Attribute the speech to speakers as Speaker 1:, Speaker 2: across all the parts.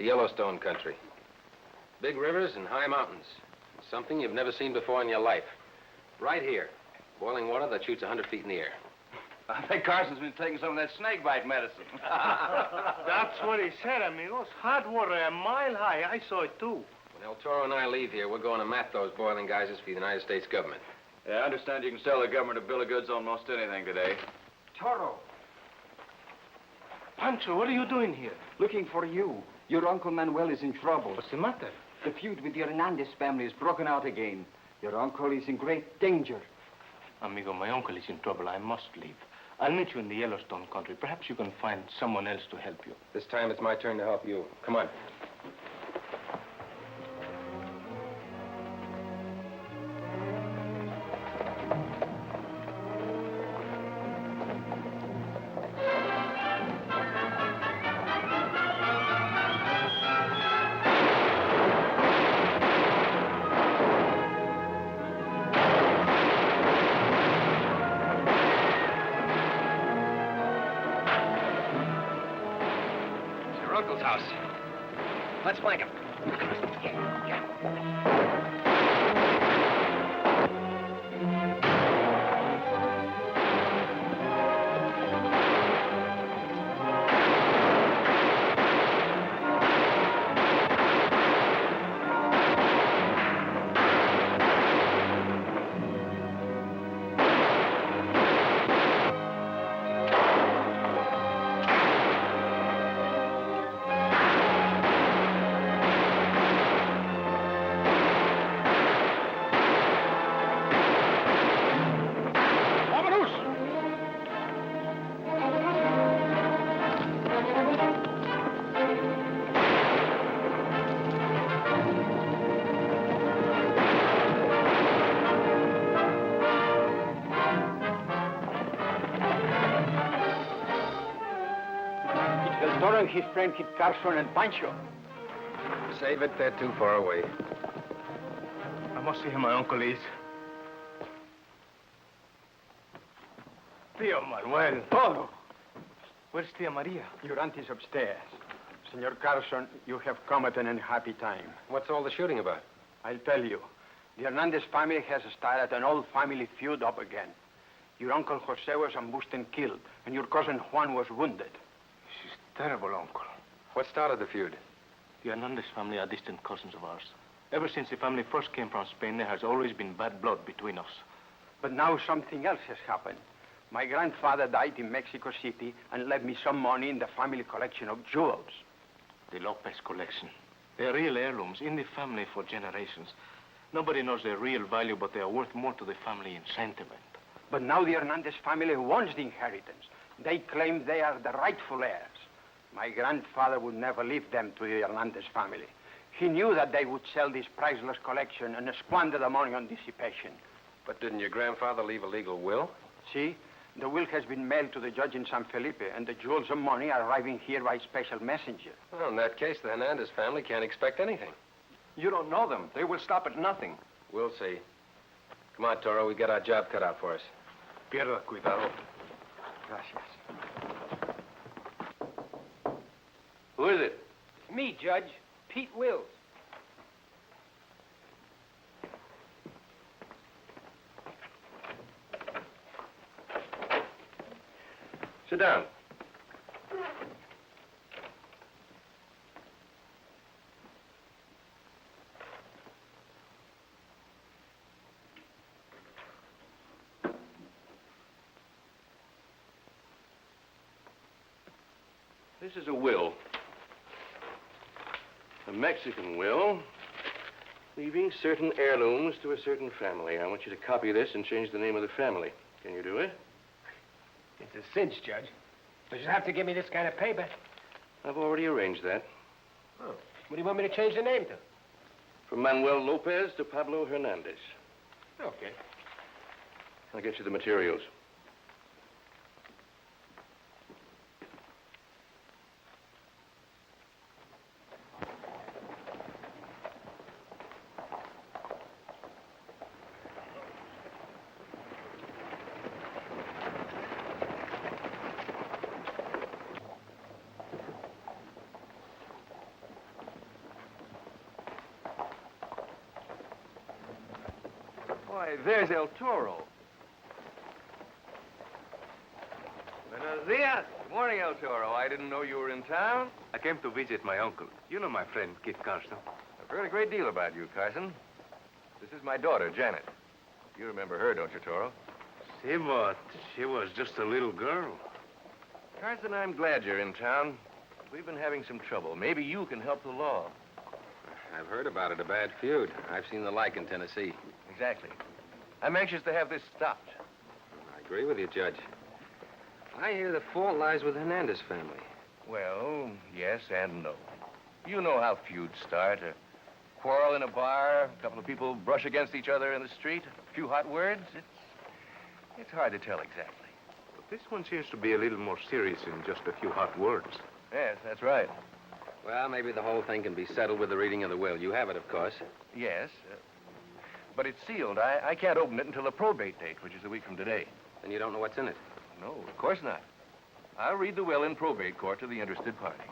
Speaker 1: The Yellowstone country. Big rivers and high mountains. Something you've never seen before in your life. Right here. Boiling water that shoots 100 feet in the air.
Speaker 2: I think Carson's been taking some of that snake bite medicine.
Speaker 3: That's what he said, amigos. Hot water a mile high. I saw it, too.
Speaker 1: When El Toro and I leave here, we're going to map those boiling geysers for the United States government.
Speaker 2: Yeah, I understand you can sell the government a bill of goods on most anything today.
Speaker 4: Toro,
Speaker 3: Pancho, what are you doing here?
Speaker 4: looking for you. Your Uncle Manuel is in trouble.
Speaker 3: What's the matter?
Speaker 4: The feud with the Hernandez family is broken out again. Your uncle is in great danger.
Speaker 3: Amigo, my uncle is in trouble. I must leave. I'll meet you in the Yellowstone country. Perhaps you can find someone else to help you.
Speaker 1: This time it's my turn to help you. Come on.
Speaker 5: Let's flank him.
Speaker 4: His friend hit Carson and Pancho.
Speaker 1: Save it, they're too far away.
Speaker 3: I must see who my uncle is. Tio Manuel.
Speaker 4: Todo.
Speaker 3: Where's Tia Maria?
Speaker 4: Your aunt is upstairs. Senor Carson, you have come at an unhappy time.
Speaker 1: What's all the shooting about?
Speaker 4: I'll tell you. The Hernandez family has started an old family feud up again. Your uncle Jose was ambushed and killed, and your cousin Juan was wounded.
Speaker 3: Terrible, Uncle.
Speaker 1: What started the feud?
Speaker 3: The Hernandez family are distant cousins of ours. Ever since the family first came from Spain, there has always been bad blood between us.
Speaker 4: But now something else has happened. My grandfather died in Mexico City and left me some money in the family collection of jewels.
Speaker 3: The Lopez collection. They're real heirlooms in the family for generations. Nobody knows their real value, but they are worth more to the family in sentiment.
Speaker 4: But now the Hernandez family wants the inheritance. They claim they are the rightful heirs. My grandfather would never leave them to the Hernandez family. He knew that they would sell this priceless collection and squander the money on dissipation.
Speaker 1: But didn't your grandfather leave a legal will?
Speaker 4: See, the will has been mailed to the judge in San Felipe, and the jewels and money are arriving here by special messenger.
Speaker 1: Well, in that case, the Hernandez family can't expect anything.
Speaker 2: You don't know them. They will stop at nothing.
Speaker 1: We'll see. Come on, Toro, we got our job cut out for us.
Speaker 3: Pierda cuidado.
Speaker 4: Gracias.
Speaker 2: Who is it?
Speaker 5: Me, Judge. Pete Wills.
Speaker 2: Sit down. This is a will. A Mexican will, leaving certain heirlooms to a certain family. I want you to copy this and change the name of the family. Can you do it?
Speaker 5: It's a cinch, Judge. But you'll have to give me this kind of paper.
Speaker 2: I've already arranged that.
Speaker 5: Oh. What do you want me to change the name to?
Speaker 2: From Manuel Lopez to Pablo Hernandez.
Speaker 5: Okay.
Speaker 2: I'll get you the materials. Why, there's El Toro. Buenos dias. Good morning, El Toro. I didn't know you were in town.
Speaker 3: I came to visit my uncle. You know my friend, Kit Carson.
Speaker 2: I've heard a great deal about you, Carson. This is my daughter, Janet. You remember her, don't you, Toro?
Speaker 3: She was just a little girl.
Speaker 2: Carson, I'm glad you're in town. We've been having some trouble. Maybe you can help the law.
Speaker 1: I've heard about it, a bad feud. I've seen the like in Tennessee.
Speaker 2: Exactly. I'm anxious to have this stopped.
Speaker 1: I agree with you, Judge. I hear the fault lies with Hernandez family.
Speaker 2: Well, yes and no. You know how feuds start. A quarrel in a bar, a couple of people brush against each other in the street, a few hot words. It's hard to tell exactly.
Speaker 3: But this one seems to be a little more serious than just a few hot words.
Speaker 2: Yes, that's right.
Speaker 1: Well, maybe the whole thing can be settled with the reading of the will. You have it, of course.
Speaker 2: Yes, but it's sealed. I can't open it until the probate date, which is a week from today.
Speaker 1: And you don't know what's in it.
Speaker 2: No, of course not. I'll read the will in probate court to the interested party.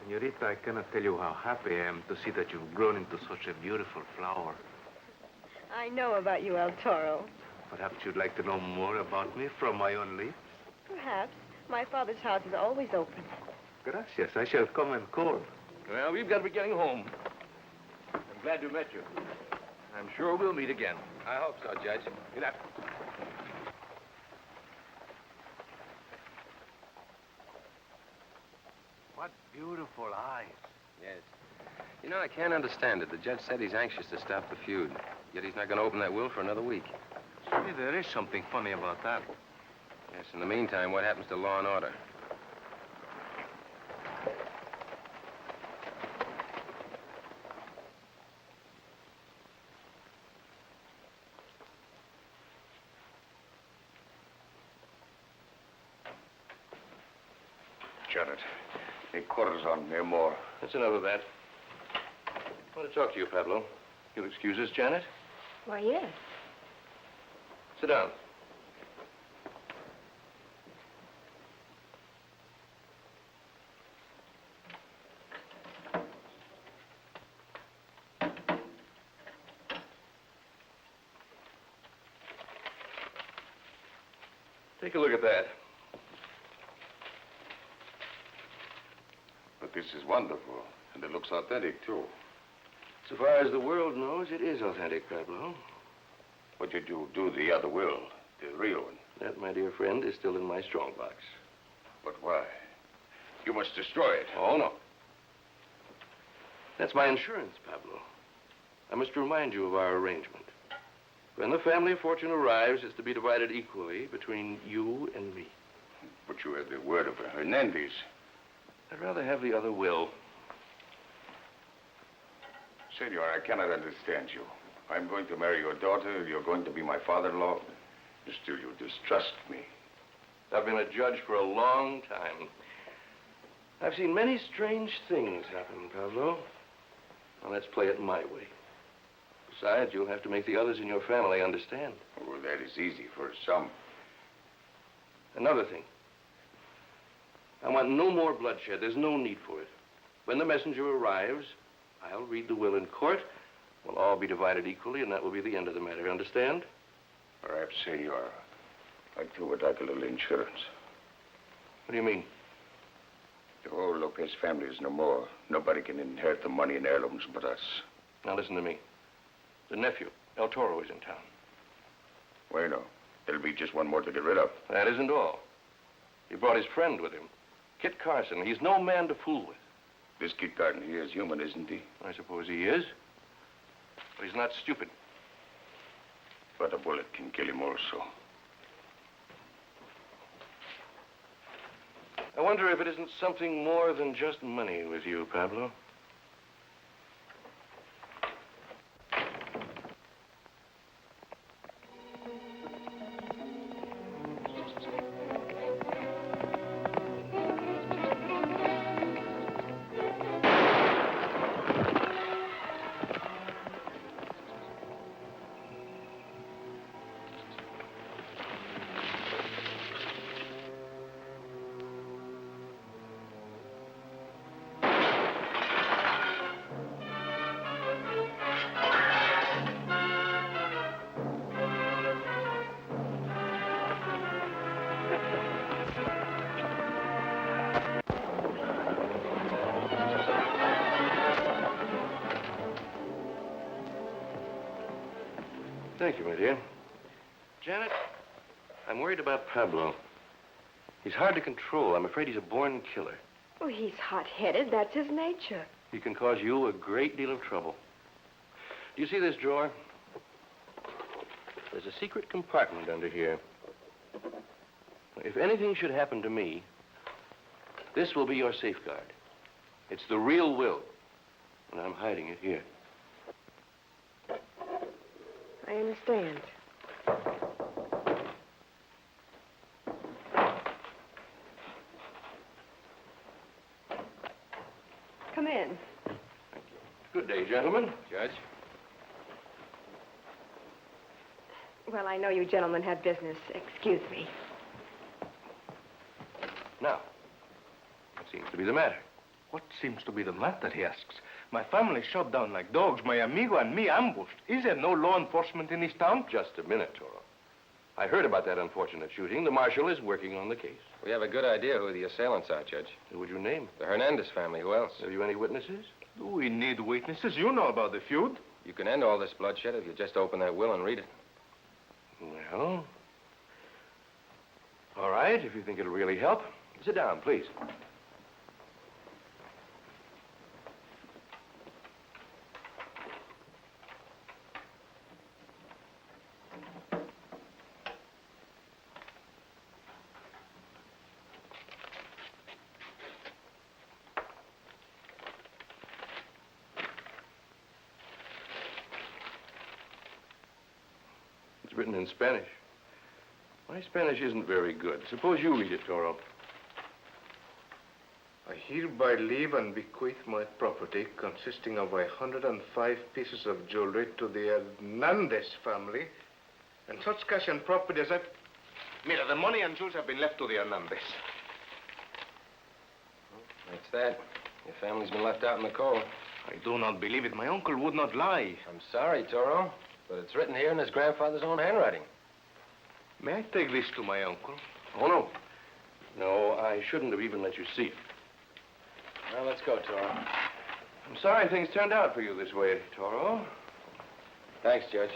Speaker 3: Senorita, I cannot tell you how happy I am to see that you've grown into such a beautiful flower.
Speaker 6: I know about you, El Toro.
Speaker 3: Perhaps you'd like to know more about me from my own lips?
Speaker 6: Perhaps. My father's house is always open.
Speaker 3: Gracias. I shall come and call.
Speaker 2: Well, we've got to be getting home. I'm glad to met you. I'm sure we'll meet again.
Speaker 1: I hope so, Judge.
Speaker 2: Get up.
Speaker 3: What beautiful eyes.
Speaker 1: Yes. You know, I can't understand it. The judge said he's anxious to stop the feud, yet he's not going to open that will for another week.
Speaker 3: See, there is something funny about that.
Speaker 1: Yes, in the meantime, what happens to law and order?
Speaker 7: Janet, a corazon, no more.
Speaker 2: That's enough of that. I want to talk to you, Pablo. You'll excuse us, Janet?
Speaker 6: Why, yes.
Speaker 2: Sit down. Take a look at that.
Speaker 7: But this is wonderful, and it looks authentic, too.
Speaker 2: So far as the world knows, it is authentic, Pablo.
Speaker 7: What did you do the other will, the real one?
Speaker 2: That, my dear friend, is still in my strongbox.
Speaker 7: But why? You must destroy it.
Speaker 2: Oh, no. That's my insurance, Pablo. I must remind you of our arrangement. When the family fortune arrives, it's to be divided equally between you and me.
Speaker 7: But you have the word of Hernandez.
Speaker 2: I'd rather have the other will.
Speaker 7: Senor, I cannot understand you. I'm going to marry your daughter. You're going to be my father-in-law. Still, you distrust me.
Speaker 2: I've been a judge for a long time. I've seen many strange things happen, Pablo. Now, let's play it my way. Besides, you'll have to make the others in your family understand.
Speaker 7: Well, that is easy for some.
Speaker 2: Another thing. I want no more bloodshed. There's no need for it. When the messenger arrives, I'll read the will in court. We'll all be divided equally, and that will be the end of the matter. Understand?
Speaker 7: Perhaps, Senor, I too would like a little insurance.
Speaker 2: What do you mean?
Speaker 7: The whole Lopez family is no more. Nobody can inherit the money and heirlooms but us.
Speaker 2: Now, listen to me. The nephew, El Toro, is in town.
Speaker 7: Bueno, there'll be just one more to get rid of.
Speaker 2: That isn't all. He brought his friend with him, Kit Carson. He's no man to fool with.
Speaker 7: This Kit Carson, he is human, isn't he?
Speaker 2: I suppose he is. But he's not stupid.
Speaker 7: But a bullet can kill him also.
Speaker 2: I wonder if it isn't something more than just money with you, Pablo. Thank you, my dear. Janet, I'm worried about Pablo. He's hard to control. I'm afraid he's a born killer.
Speaker 6: Oh, he's hot-headed. That's his nature.
Speaker 2: He can cause you a great deal of trouble. Do you see this drawer? There's a secret compartment under here. If anything should happen to me, this will be your safeguard. It's the real will, and I'm hiding it here.
Speaker 6: I understand. Come in.
Speaker 2: Good day, gentlemen.
Speaker 1: Judge?
Speaker 6: Well, I know you gentlemen have business. Excuse me.
Speaker 2: Now, what seems to be the matter?
Speaker 3: What seems to be the matter, he asks. My family shot down like dogs. My amigo and me ambushed. Is there no law enforcement in this town?
Speaker 2: Just a minute, Toro. I heard about that unfortunate shooting. The marshal is working on the case.
Speaker 1: We have a good idea who the assailants are, Judge.
Speaker 2: Who would you name?
Speaker 1: The Hernandez family. Who else?
Speaker 2: Have you any witnesses?
Speaker 3: Do we need witnesses? You know about the feud.
Speaker 1: You can end all this bloodshed if you just open that will and read it.
Speaker 2: Well, all right, if you think it'll really help. Sit down, please. It's written in Spanish. My Spanish isn't very good. Suppose you read it, Toro.
Speaker 3: I hereby leave and bequeath my property consisting of 105 pieces of jewelry to the Hernandez family and such cash and property as I... Mira, the money and jewels have been left to the Hernandez.
Speaker 1: That's that. Your family's been left out in the cold.
Speaker 3: I do not believe it. My uncle would not lie.
Speaker 1: I'm sorry, Toro, but it's written here in his grandfather's own handwriting.
Speaker 3: May I take this to my uncle?
Speaker 2: Oh, no. No, I shouldn't have even let you see it.
Speaker 1: Well, let's go, Toro.
Speaker 2: I'm sorry things turned out for you this way, Toro.
Speaker 1: Thanks, Judge.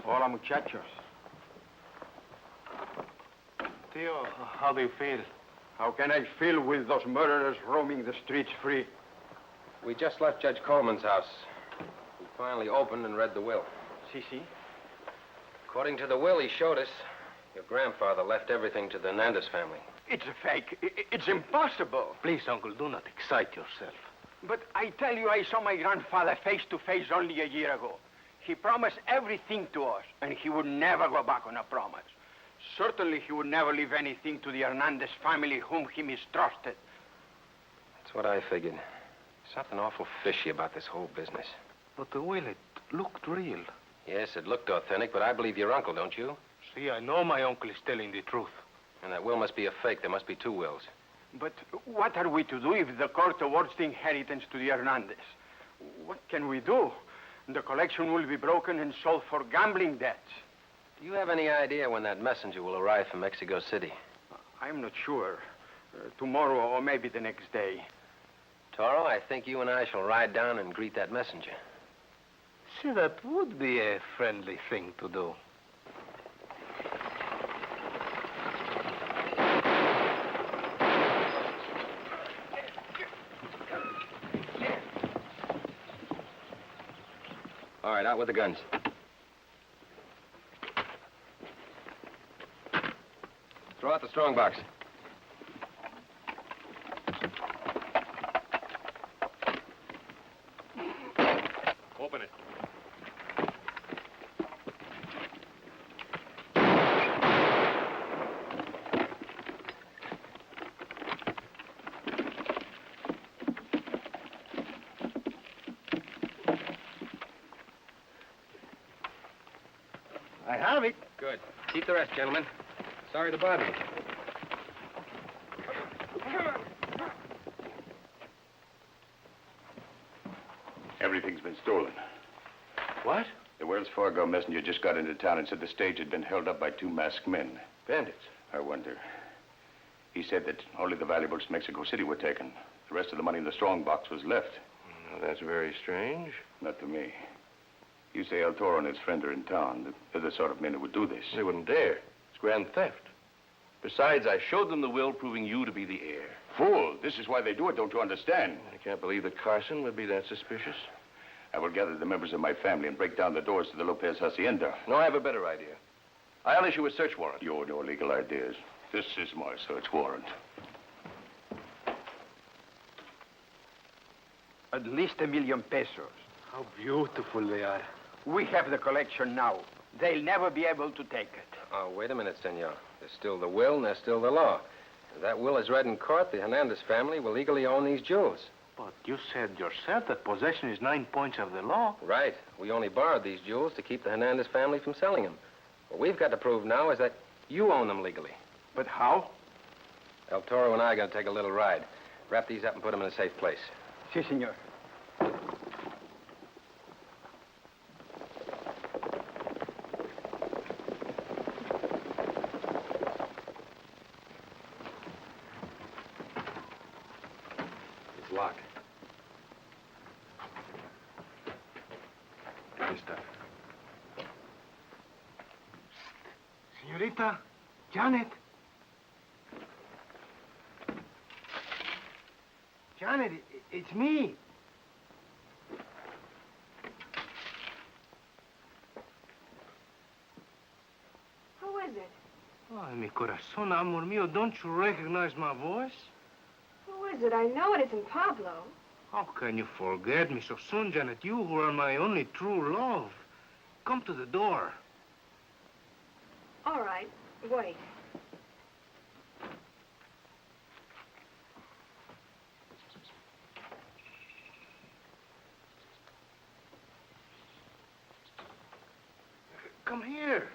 Speaker 4: Hola, muchachos.
Speaker 3: Tio, how do you feel?
Speaker 4: How can I feel with those murderers roaming the streets free?
Speaker 1: We just left Judge Coleman's house. We finally opened and read the will.
Speaker 4: Si.
Speaker 1: According to the will he showed us, your grandfather left everything to the Hernandez family.
Speaker 4: It's a fake. It's impossible.
Speaker 3: Please, uncle, do not excite yourself.
Speaker 4: But I tell you, I saw my grandfather face to face only a year ago. He promised everything to us, and he would never go back on a promise. Certainly, he would never leave anything to the Hernandez family whom he mistrusted.
Speaker 1: That's what I figured. Something awful fishy about this whole business.
Speaker 3: But the will, it looked real.
Speaker 1: Yes, it looked authentic, but I believe your uncle, don't you?
Speaker 3: See, I know my uncle is telling the truth.
Speaker 1: And that will must be a fake. There must be two wills.
Speaker 4: But what are we to do if the court awards the inheritance to the Hernandez? What can we do? The collection will be broken and sold for gambling debts.
Speaker 1: Do you have any idea when that messenger will arrive from Mexico City?
Speaker 4: I'm not sure. Tomorrow or maybe the next day.
Speaker 1: Toro, I think you and I shall ride down and greet that messenger.
Speaker 3: See, that would be a friendly thing to do.
Speaker 1: All right, out with the guns. Throw out the strong box.
Speaker 3: Open it.
Speaker 5: I have it.
Speaker 1: Good. Keep the rest, gentlemen. Sorry to bother you.
Speaker 7: Everything's been stolen.
Speaker 2: What?
Speaker 7: The Wells Fargo messenger just got into town and said the stage had been held up by 2 masked men.
Speaker 2: Bandits.
Speaker 7: I wonder. He said that only the valuables to Mexico City were taken. The rest of the money in the strong box was left.
Speaker 2: Well, that's very strange.
Speaker 7: Not to me. You say El Toro and his friend are in town. They're the sort of men who would do this.
Speaker 2: They wouldn't dare. It's grand theft. Besides, I showed them the will proving you to be the heir.
Speaker 7: Fool! This is why they do it, don't you understand?
Speaker 2: I can't believe that Carson would be that suspicious.
Speaker 7: I will gather the members of my family and break down the doors to the Lopez Hacienda.
Speaker 2: No, I have a better idea. I'll issue a search warrant.
Speaker 7: You no legal ideas. This is my search warrant.
Speaker 4: At least $1 million pesos.
Speaker 5: How beautiful they are.
Speaker 4: We have the collection now. They'll never be able to take it.
Speaker 1: Oh, wait a minute, senor. There's still the will and there's still the law. If that will is read in court, the Hernandez family will legally own these jewels.
Speaker 2: But you said yourself that possession is 9 points of the law.
Speaker 1: Right. We only borrowed these jewels to keep the Hernandez family from selling them. What we've got to prove now is that you own them legally.
Speaker 4: But how?
Speaker 1: El Toro and I are going to take a little ride. Wrap these up and put them in a safe place.
Speaker 4: Si, senor.
Speaker 1: It's locked.
Speaker 2: Aquí está.
Speaker 5: Señorita, Janet. Janet, it's me.
Speaker 6: Who is it?
Speaker 5: Ay, mi corazón, amor mío, don't you recognize my voice?
Speaker 6: Who is it? I know it isn't Pablo.
Speaker 5: How can you forget me so soon, Janet? You who are my only true love. Come to the door.
Speaker 6: All right, wait.
Speaker 5: Come here.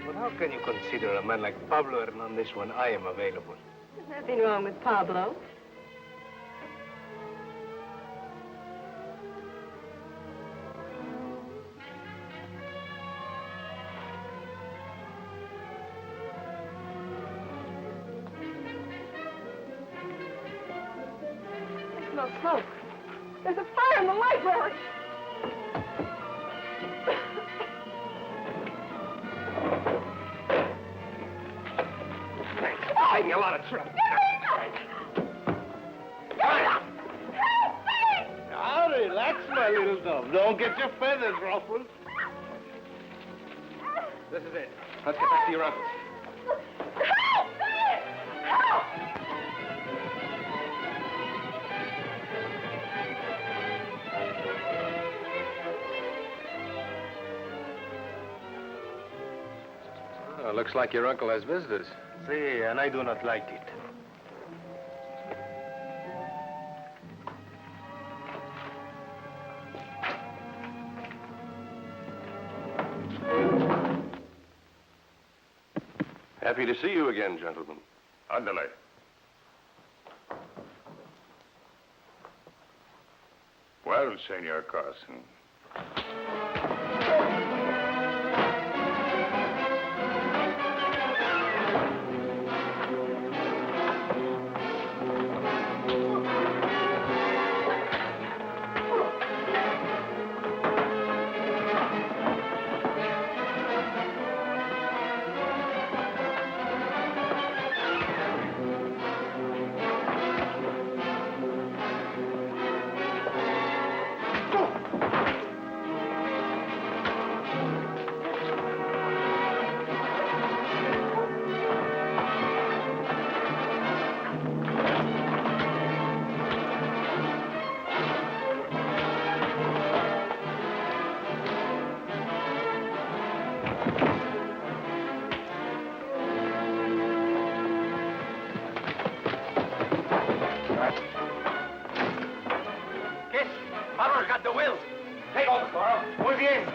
Speaker 5: But how can you consider a man like Pablo Hernandez when I am available?
Speaker 6: There's nothing wrong with Pablo. I smell smoke. There's a fire in the library.
Speaker 5: I'm in a lot of trouble. Now, relax, my little dove. Don't get your feathers ruffled.
Speaker 1: This is it. Let's get back to your uncle.
Speaker 6: Help! Help!
Speaker 1: Oh, looks like your uncle has visitors.
Speaker 5: See, and I do not like it.
Speaker 2: Happy to see you again, gentlemen.
Speaker 7: Andale. Well, Senor Carson.
Speaker 4: Pablo's got the will. Take over, Toro. Muy bien.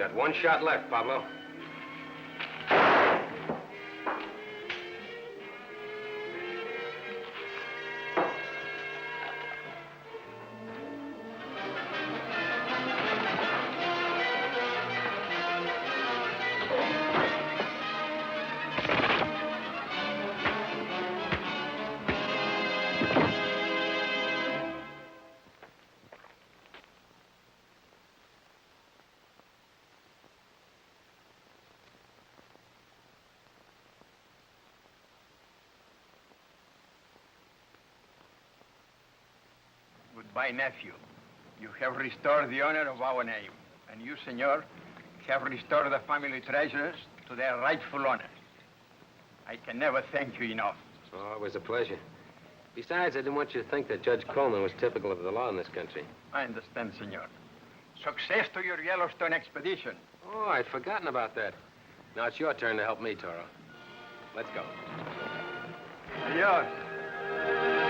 Speaker 1: Got one shot left, Pablo.
Speaker 4: Goodbye, nephew. You have restored the honor of our name. And you, senor, have restored the family treasures to their rightful honor. I can never thank you enough.
Speaker 1: Oh, it was a pleasure. Besides, I didn't want you to think that Judge Coleman was typical of the law in this country.
Speaker 4: I understand, senor. Success to your Yellowstone expedition.
Speaker 1: Oh, I'd forgotten about that. Now it's your turn to help me, Toro. Let's go.
Speaker 4: Adios.